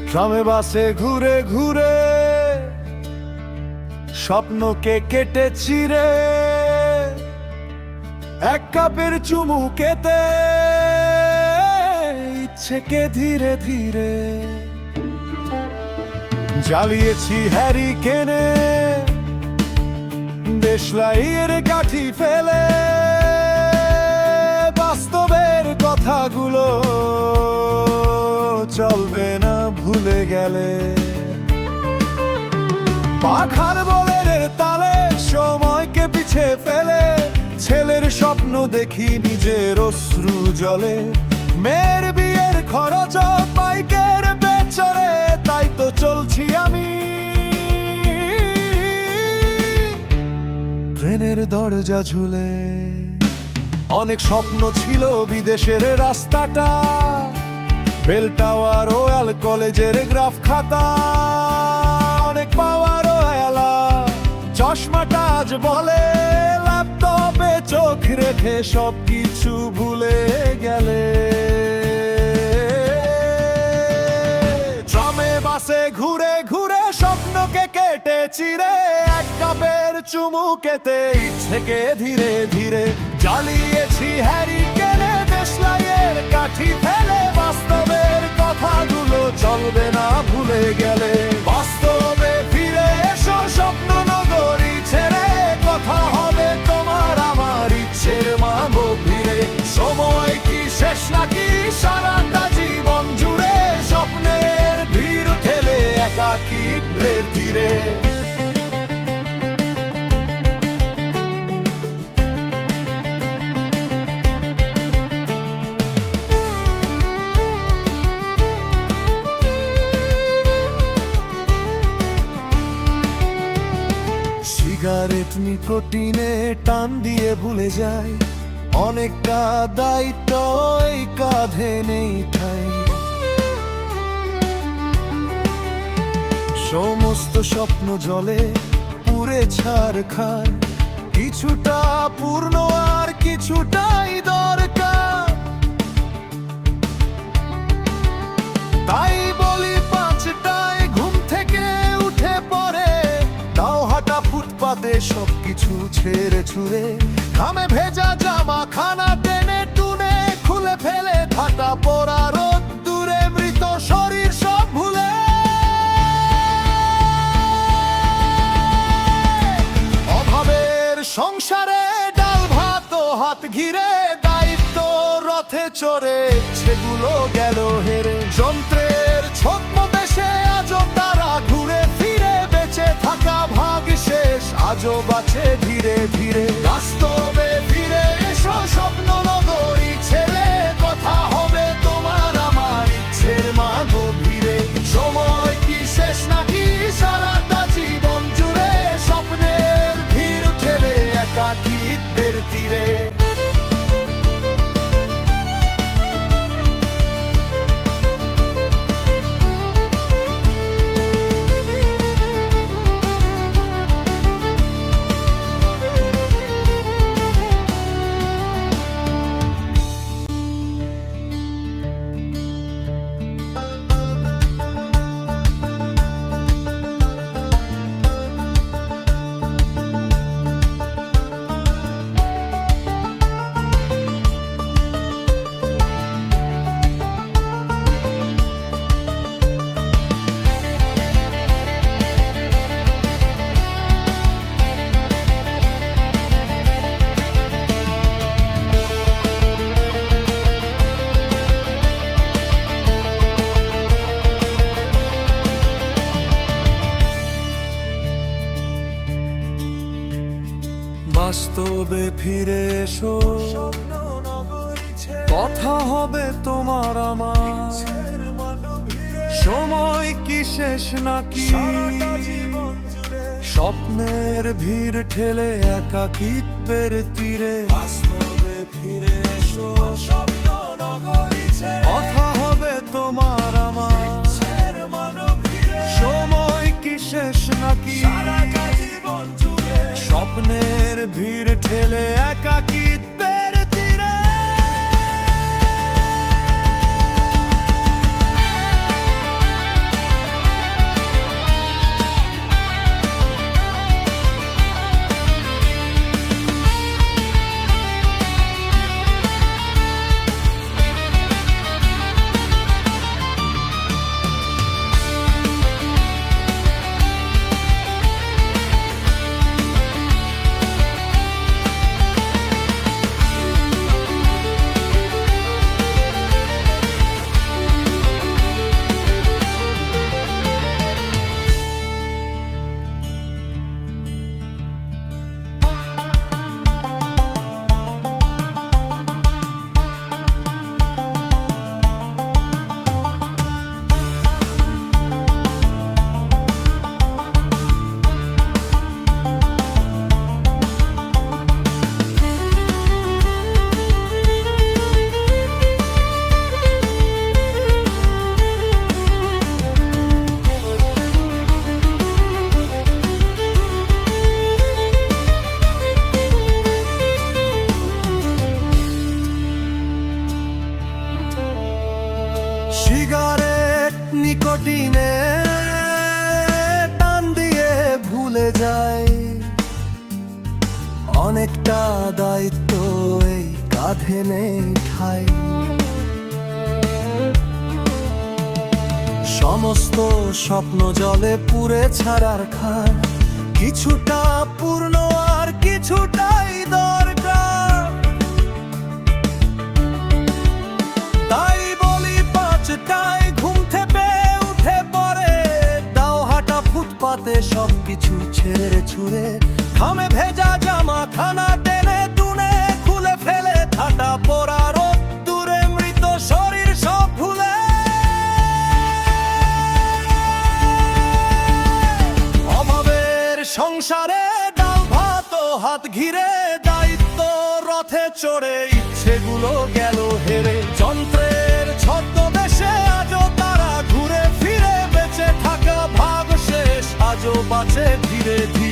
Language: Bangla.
ট্রামে বাসে ঘুরে ঘুরে স্বপ্নকে কেটে চিরে এক কাপের চুমুকেতে ইচ্ছেকে ধীরে ধীরে জ্বালিয়েছি হ্যারি কেনে দেশলাইয়ের কাঠি ফেলে বাস্তবের কথাগুলো চলবে না ভুলে গেলে পাখার বলের তালে সময়কে পিছে ফেলে ছেলের স্বপ্ন দেখি নিজের অশ্রু জলে মেয়ের বিয়ের খরচ বাইকের পেছনে তাই তো চলছি আমি ট্রেনের দরজা ঝুলে অনেক স্বপ্ন ছিল বিদেশের রাস্তাটা বেল টাওয়ার রয়্যাল কলেজের গ্রাফ খাতা অনেক পাওয়ার এলা চশমাটা আজ বলে ল্যাপটপে চোখ রেখে সবকিছু ভুলে গেলে ট্রামে বাসে ঘুরে ঘুরে স্বপ্নকে কেটে চিরে এক কাপের চুমুকেতে ইচ্ছেকে ধীরে ধীরে জ্বালিয়েছি হ্যারি কেনে দেশলাইয়ের কাঠি ফেলে বাস্তবের কথাগুলো চলবে না ভুলে গেলে বাস্তবে ফিরে এসো স্বপ্ন নগরী ছেড়ে কথা হবে তোমার আমার ইচ্ছের মাগো ফিরে সময় কি শেষ নাকি সারাটা জীবন জুড়ে স্বপ্নের ভিড় ঠেলে একাকিত্বের তীরে সিগারেট নিকোটিনে টান দিয়ে ভুলে যায় অনেকটা দায়িত্ব এই কাঁধে নেই ঠাই সমস্ত স্বপ্ন জলে পুরে ছারখার কিছুটা পূর্ণ আর কিছুটাই দরকার তাই বলি 5টায় ঘুম থেকে উঠে পড়ে তাও হাঁটা ফুটপাতে সবকিছু ছেড়ে ছুড়ে ঘামে ভেজা জামা খানা টেনে টুনে খুলে ফেলে ফাটা পড়া রোদ দূরে মৃত শরীর সব ভুলে অভাবের সংসারে ডাল ভাত হাত ঘিরে দায়িত্ব রথে চড়ে সেগুলো গেল হেরে যন্ত্রের ছদ্মবেশে আজও তারা ঘুরে ফিরে বেঁচে থাকা ভাগ শেষ আজও বাঁচে ধীরে ধীরে বাস্তবে ফিরে এসো স্বপ্ন নগরী ছেলে কথা হবে তোমার আমার ইচ্ছের মাগো ভিড়ে সময় কি শেষ নাকি সারাটা জীবন জুড়ে স্বপ্নের ভিড় ঠেলে একাকিত্বের তীরে বাস্তবে ফিরে এসো কথা হবে তোমার আমার সময় কি শেষ নাকি স্বপ্নের ভিড় ঠেলে একাকিত্বের তীরে বাস্তবে ফিরে এসো কথা হবে তোমার আমার সময় কি শেষ নাকি স্বপ্নের ভিড় ঠেলে একাকিত্বের তীরে সিগারেট নিকোটিনে টান দিয়ে ভুলে যায় অনেকটা দায়িত্ব এই কাঁধে নেই ঠাই। সমস্ত স্বপ্ন জলে পুড়ে ছাড়ার খান, কিছুটা পূর্ণ আর কিছুটাই দরকার। তাই বলি 5টায় ঘুম থেকে উঠে পড়ে দাও হাঁটা ফুটপাতে সবকিছু ছেড়ে ছুড়ে, ঘামে ভেজা জামা খানা টেনে টুনে খুলে ফেলে ঠাটা পড়া রোদ্দুরে মৃত শরীর সব ভুলে। অভাবের সংসারে ডাল ভাত ও হাত ঘিরে দায়িত্ব রথে চড়ে ইচ্ছেগুলো গেল হেরে। যন্ত্রের ছদ্মবেশে আজও তারা ঘুরে ফিরে বেঁচে থাকা ভাগ শেষ আজও বাঁচে ধীরে ধীরে।